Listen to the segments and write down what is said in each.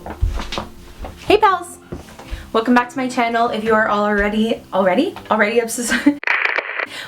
Hey pals! Welcome back to my channel if you are already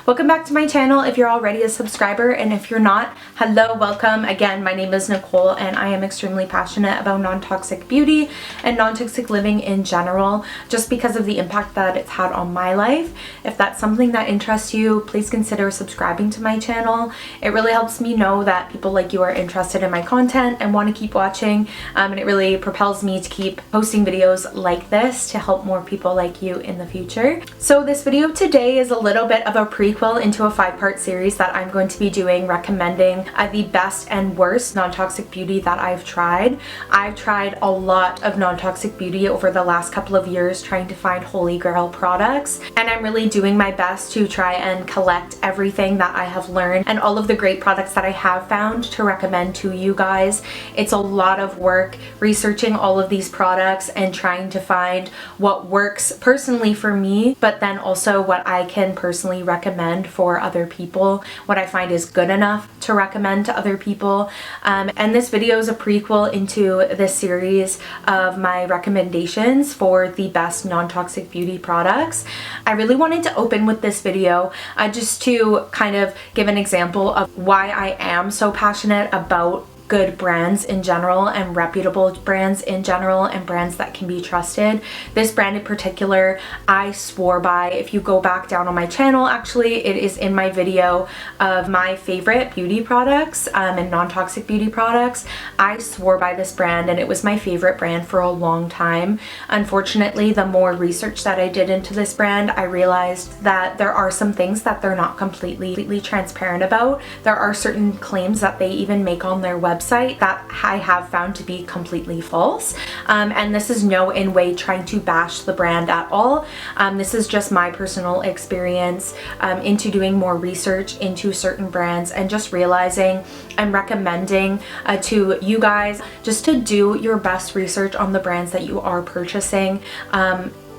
Welcome back to my channel if you're already a subscriber, and if you're not, hello, welcome. Again, my name is Nicole and I am extremely passionate about non-toxic beauty and non-toxic living in general, just because of the impact that it's had on my life. If that's something that interests you, please consider subscribing to my channel. It really helps me know that people like you are interested in my content and want to keep watching, and it really propels me to keep posting videos like this to help more people like you in the future. So this video today is a little bit of a prequel into a 5-part series that I'm going to be doing, recommending the best and worst non-toxic beauty that I've tried. I've tried a lot of non-toxic beauty over the last couple of years, trying to find holy grail products, and I'm really doing my best to try and collect everything that I have learned and all of the great products that I have found to recommend to you guys. It's a lot of work researching all of these products and trying to find what works personally for me, but then also what I can personally recommend for other people, what I find is good enough to recommend to other people. And this video is a prequel into this series of my recommendations for the best non-toxic beauty products. I really wanted to open with this video just to kind of give an example of why I am so passionate about good brands in general and reputable brands in general and brands that can be trusted. This brand in particular I swore by. If you go back down on my channel, actually it is in my video of my favorite beauty products and non-toxic beauty products. I swore by this brand and it was my favorite brand for a long time. Unfortunately, the more research that I did into this brand, I realized that there are some things that they're not completely transparent about. There are certain claims that they even make on their website that I have found to be completely false, and this is no in way trying to bash the brand at all. This is just my personal experience into doing more research into certain brands and just realizing and recommending to you guys just to do your best research on the brands that you are purchasing.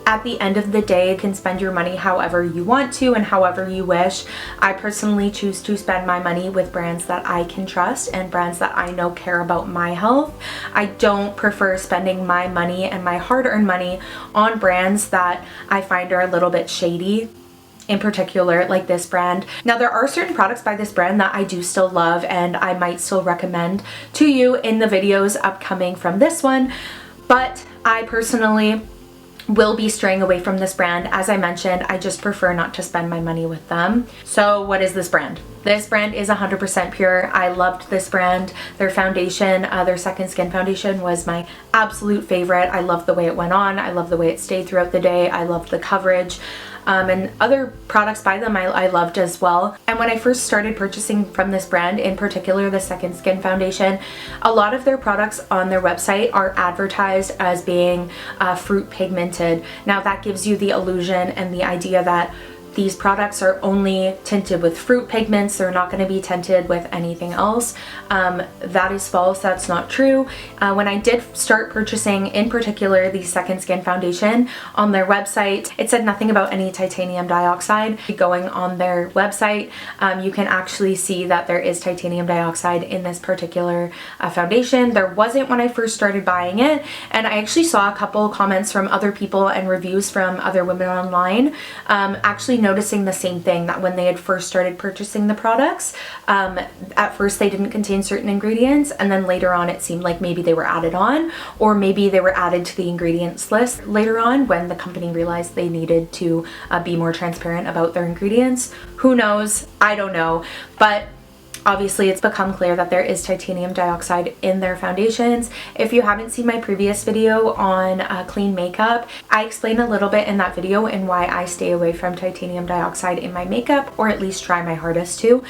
At the end of the day, you can spend your money however you want to and however you wish. I personally choose to spend my money with brands that I can trust and brands that I know care about my health. I don't prefer spending my money and my hard-earned money on brands that I find are a little bit shady, in particular like this brand. Now, there are certain products by this brand that I do still love and I might still recommend to you in the videos upcoming from this one, but I personally will be straying away from this brand. As I mentioned, I just prefer not to spend my money with them. So what is this brand? This brand is 100% pure. I loved this brand. Their foundation, their Second Skin foundation was my absolute favorite. I loved the way it went on. I loved the way it stayed throughout the day. I loved the coverage. And other products by them I loved as well. And when I first started purchasing from this brand, in particular the Second Skin foundation, a lot of their products on their website are advertised as being fruit pigmented. Now that gives you the illusion and the idea that these products are only tinted with fruit pigments. They're not going to be tinted with anything else. That is false. That's not true. When I did start purchasing, in particular, the Second Skin foundation on their website, it said nothing about any titanium dioxide. Going on their website, you can actually see that there is titanium dioxide in this particular foundation. There wasn't when I first started buying it, and I actually saw a couple comments from other people and reviews from other women online actually noticing the same thing, that when they had first started purchasing the products, at first they didn't contain certain ingredients, and then later on it seemed like maybe they were added on, or maybe they were added to the ingredients list later on when the company realized they needed to be more transparent about their ingredients. Who knows? I don't know. But obviously it's become clear that there is titanium dioxide in their foundations. If you haven't seen my previous video on clean makeup, I explain a little bit in that video and why I stay away from titanium dioxide in my makeup, or at least try my hardest to.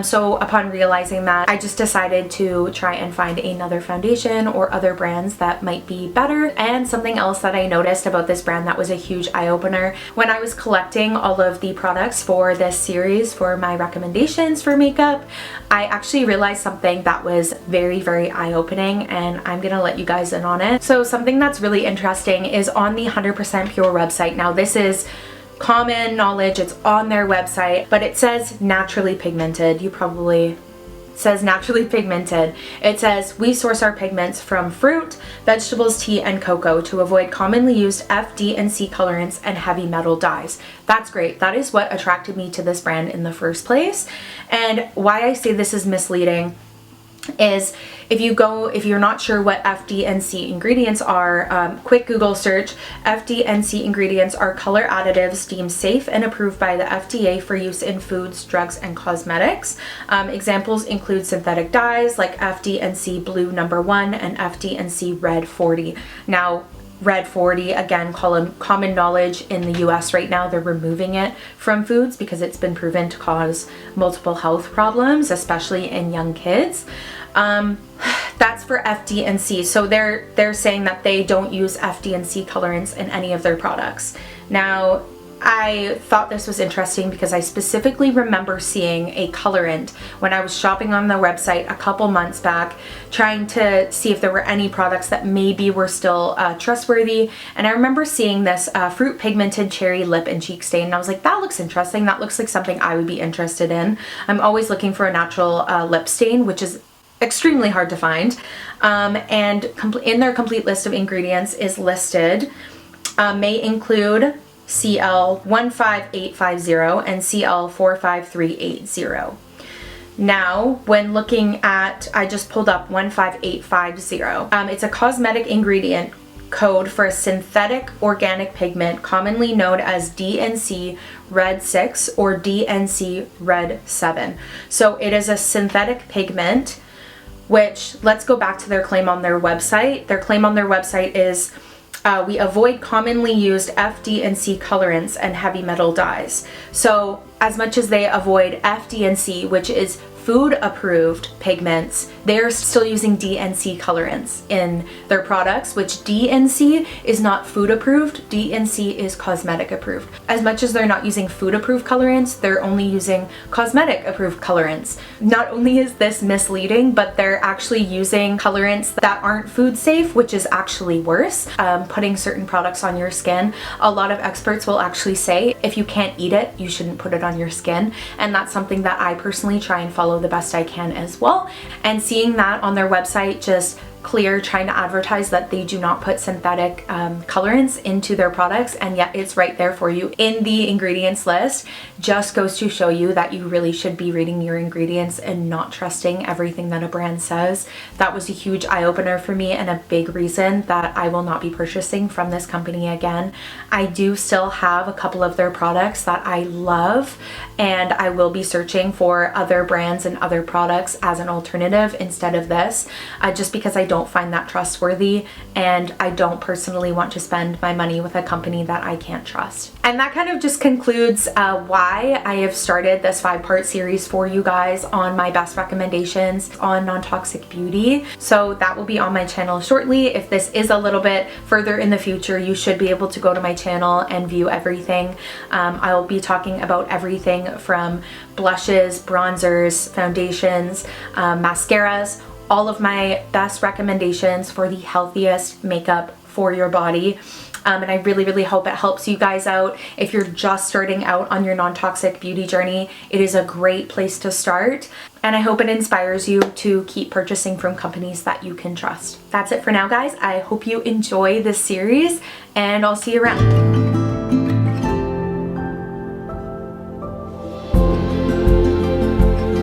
So upon realizing that, I just decided to try and find another foundation or other brands that might be better. And something else that I noticed about this brand that was a huge eye-opener, when I was collecting all of the products for this series for my recommendations for makeup, I actually realized something that was very eye-opening, and I'm gonna let you guys in on it. So something that's really interesting is on the 100% Pure website. Now this is common knowledge, it's on their website, but it says naturally pigmented. You probably says naturally pigmented. It says we source our pigments from fruit, vegetables, tea, and cocoa to avoid commonly used F, D, and C colorants and heavy metal dyes. That's great. That is what attracted me to this brand in the first place. And why I say this is misleading is if you're not sure what F, D, and C ingredients are, quick Google search. F, D, and C ingredients are color additives deemed safe and approved by the FDA for use in foods, drugs, and cosmetics. Examples include synthetic dyes like F, D, and C blue #1 and F, D, and C red 40. Now, red 40, again, common knowledge in the US right now, they're removing it from foods because it's been proven to cause multiple health problems, especially in young kids. That's for F, D, and C. So they're saying that they don't use F, D, and C colorants in any of their products. Now, I thought this was interesting because I specifically remember seeing a colorant when I was shopping on the website a couple months back, trying to see if there were any products that maybe were still trustworthy. And I remember seeing this fruit pigmented cherry lip and cheek stain, and I was like, that looks interesting. That looks like something I would be interested in. I'm always looking for a natural lip stain, which is extremely hard to find. And in their complete list of ingredients is listed, may include CL15850 and CL45380. Now, when looking at, I just pulled up 15850. It's a cosmetic ingredient code for a synthetic organic pigment commonly known as DNC Red 6 or DNC Red 7. So it is a synthetic pigment, which, let's go back to their claim on their website. Their claim on their website is, we avoid commonly used F, D, and C colorants and heavy metal dyes. So as much as they avoid F, D, and C, which is food approved pigments, they're still using D and C colorants in their products, which D and C is not food approved, D and C is cosmetic approved. As much as they're not using food approved colorants, they're only using cosmetic approved colorants. Not only is this misleading, but they're actually using colorants that aren't food safe, which is actually worse. Putting certain products on your skin, a lot of experts will actually say if you can't eat it, you shouldn't put it on your skin, and that's something that I personally try and follow the best I can as well. And seeing that on their website, just clear trying to advertise that they do not put synthetic colorants into their products, and yet it's right there for you in the ingredients list, just goes to show you that you really should be reading your ingredients and not trusting everything that a brand says. That was a huge eye-opener for me and a big reason that I will not be purchasing from this company again. I do still have a couple of their products that I love, and I will be searching for other brands and other products as an alternative instead of this, just because I don't find that trustworthy, and I don't personally want to spend my money with a company that I can't trust. And that kind of just concludes why I have started this 5-part series for you guys on my best recommendations on non-toxic beauty. So that will be on my channel shortly. If this is a little bit further in the future, you should be able to go to my channel and view everything. I'll be talking about everything from blushes, bronzers, foundations, mascaras, all of my best recommendations for the healthiest makeup for your body. And I really, really hope it helps you guys out. If you're just starting out on your non-toxic beauty journey, it is a great place to start. And I hope it inspires you to keep purchasing from companies that you can trust. That's it for now, guys. I hope you enjoy this series, and I'll see you around.